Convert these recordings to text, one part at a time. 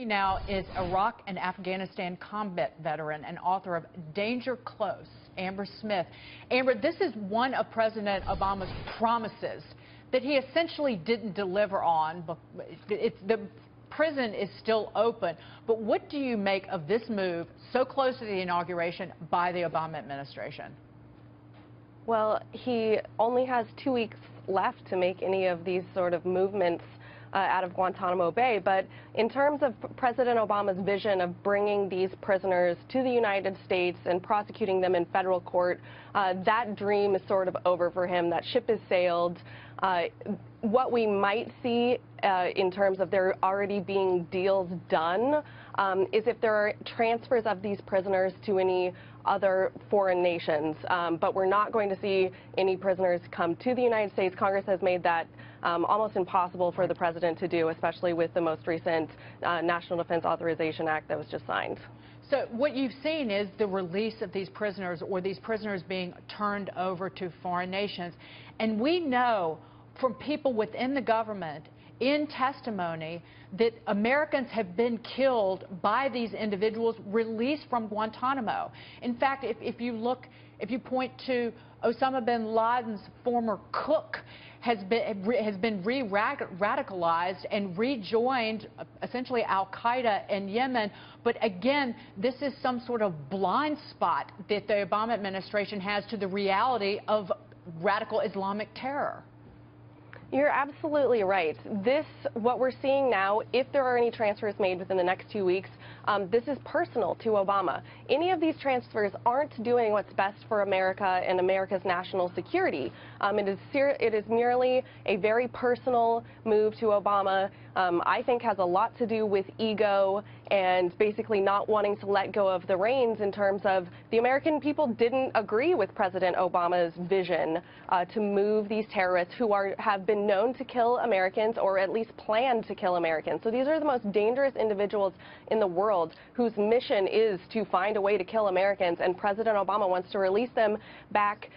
Now is Iraq and Afghanistan combat veteran and author of Danger Close, Amber Smith. Amber, this is one of President Obama's promises that he essentially didn't deliver on. The prison is still open. But what do you make of this move so close to the inauguration by the Obama administration? Well, he only has 2 weeks left to make any of these sort of movements out of Guantanamo Bay. But in terms of President Obama's vision of bringing these prisoners to the United States and prosecuting them in federal court, that dream is sort of over for him. That ship has sailed. What we might see in terms of there already being deals done is if there are transfers of these prisoners to any other foreign nations. But we're not going to see any prisoners come to the United States. Congress has made that almost impossible for the president to do, especially with the most recent National Defense Authorization Act that was just signed. So what you've seen is the release of these prisoners, or these prisoners being turned over to foreign nations. And we know from people within the government in testimony that Americans have been killed by these individuals released from Guantanamo. In fact, if you point to Osama bin Laden's former cook has been re-radicalized and rejoined essentially Al-Qaeda in Yemen. But again, this is some sort of blind spot that the Obama administration has to the reality of radical Islamic terror. You're absolutely right. What we're seeing now, if there are any transfers made within the next 2 weeks, this is personal to Obama. Any of these transfers aren't doing what's best for America and America's national security. It is merely a very personal move to Obama. I think has a lot to do with ego and basically not wanting to let go of the reins in terms of the American people didn't agree with President Obama's vision to move these terrorists who have been known to kill Americans, or at least plan to kill Americans. So these are the most dangerous individuals in the world whose mission is to find a way to kill Americans, and President Obama wants to release them back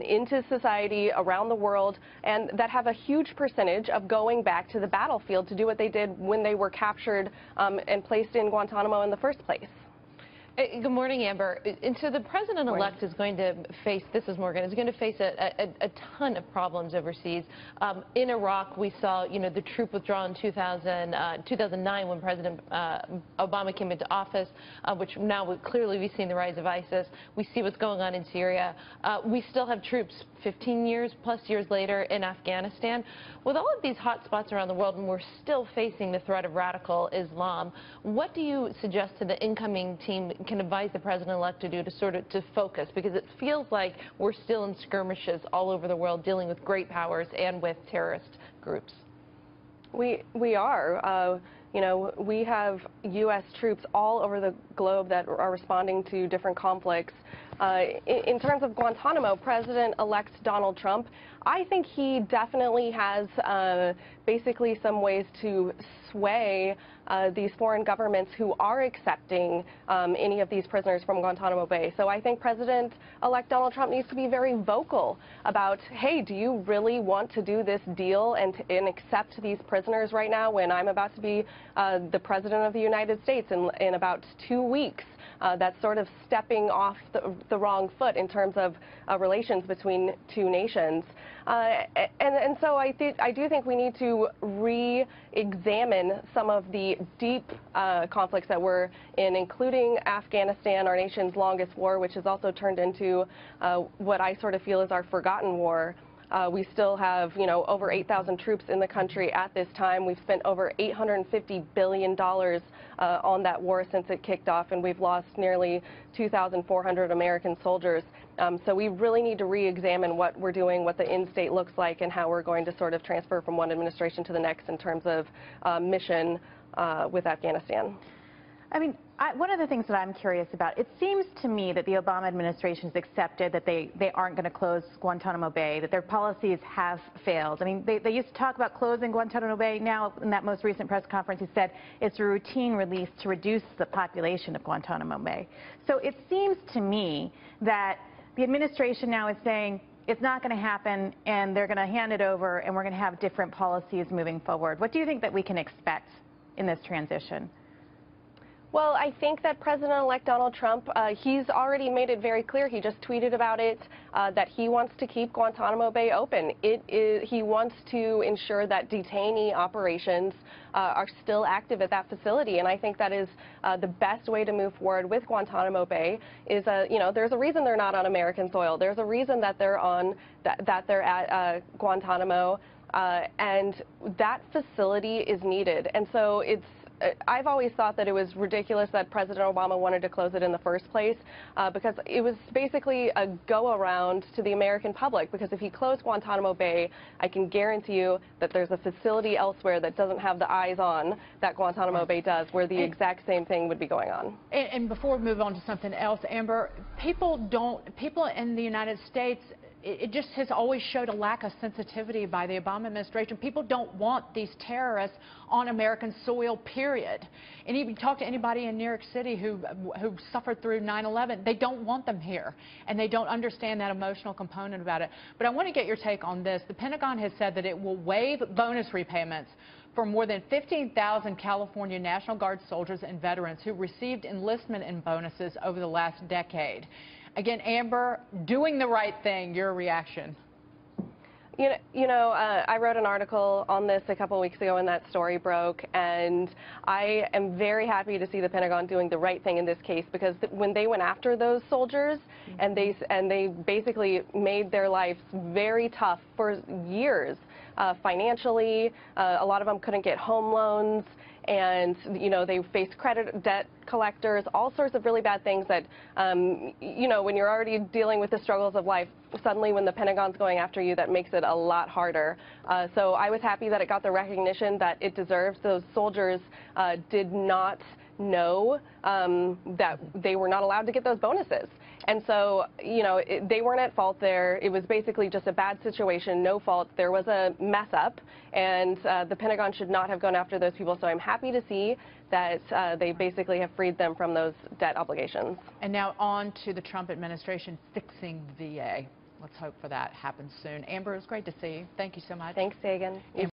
into society around the world, and that have a huge percentage of going back to the battlefield to do what they did when they were captured and placed in Guantanamo in the first place. Good morning, Amber. And so the president-elect is going to face, this is Morgan, is going to face a ton of problems overseas. In Iraq, we saw, the troop withdrawal in 2009 when President Obama came into office, which now would clearly be seeing the rise of ISIS. We see what's going on in Syria. We still have troops 15 years plus years later in Afghanistan. With all of these hot spots around the world, and we're still facing the threat of radical Islam, what do you suggest to the incoming team can advise the president-elect to do to focus? Because it feels like we're still in skirmishes all over the world dealing with great powers and with terrorist groups. We are. We have U.S. troops all over the globe that are responding to different conflicts. In terms of Guantanamo, President-elect Donald Trump, I think he definitely has basically some ways to sway these foreign governments who are accepting any of these prisoners from Guantanamo Bay. So I think President-elect Donald Trump needs to be very vocal about, hey, do you really want to do this deal and accept these prisoners right now when I'm about to be the President of the United States in about 2 weeks? That's sort of stepping off the wrong foot in terms of relations between two nations. And so I do think we need to re-examine some of the deep conflicts that we're in, including Afghanistan, our nation's longest war, which has also turned into what I sort of feel is our forgotten war. We still have, over 8,000 troops in the country at this time. We've spent over $850 billion on that war since it kicked off, and we've lost nearly 2,400 American soldiers. So we really need to re-examine what we're doing, what the end state looks like, and how we're going to sort of transfer from one administration to the next in terms of mission with Afghanistan. I mean, one of the things that I'm curious about, it seems to me that the Obama administration has accepted that they aren't going to close Guantanamo Bay, that their policies have failed. I mean, they used to talk about closing Guantanamo Bay. Now, in that most recent press conference, he said it's a routine release to reduce the population of Guantanamo Bay. So it seems to me that the administration now is saying it's not going to happen, and they're going to hand it over, and we're going to have different policies moving forward. What do you think that we can expect in this transition? Well, I think that President-elect Donald Trump, he's already made it very clear. He just tweeted about it, that he wants to keep Guantanamo Bay open. He wants to ensure that detainee operations are still active at that facility, and I think that is the best way to move forward with Guantanamo Bay. Is there's a reason they're not on American soil. There's a reason that they're at Guantanamo, and that facility is needed. And so I've always thought that it was ridiculous that President Obama wanted to close it in the first place, because it was basically a go-around to the American public. Because if he closed Guantanamo Bay, I can guarantee you that there's a facility elsewhere that doesn't have the eyes on that Guantanamo Bay does, where the exact same thing would be going on. And before we move on to something else, Amber, people in the United States, it just has always showed a lack of sensitivity by the Obama administration. People don't want these terrorists on American soil, period. And if you talk to anybody in New York City who suffered through 9/11, they don't want them here, and they don't understand that emotional component about it. But I want to get your take on this. The Pentagon has said that it will waive bonus repayments for more than 15,000 California National Guard soldiers and veterans who received enlistment and bonuses over the last decade. Again, Amber, doing the right thing, your reaction? I wrote an article on this a couple weeks ago when that story broke, and I am very happy to see the Pentagon doing the right thing in this case, because when they went after those soldiers and they basically made their lives very tough for years, financially, a lot of them couldn't get home loans, and they faced credit debt collectors, all sorts of really bad things that when you're already dealing with the struggles of life, suddenly when the Pentagon's going after you, that makes it a lot harder. So I was happy that it got the recognition that it deserves. Those soldiers did not know that they were not allowed to get those bonuses. And so, they weren't at fault there. It was basically just a bad situation, no fault. There was a mess up, and the Pentagon should not have gone after those people. So I'm happy to see that they basically have freed them from those debt obligations. And now on to the Trump administration fixing the VA. Let's hope for that happens soon. Amber, it was great to see you. Thank you so much. Thanks, Sagan.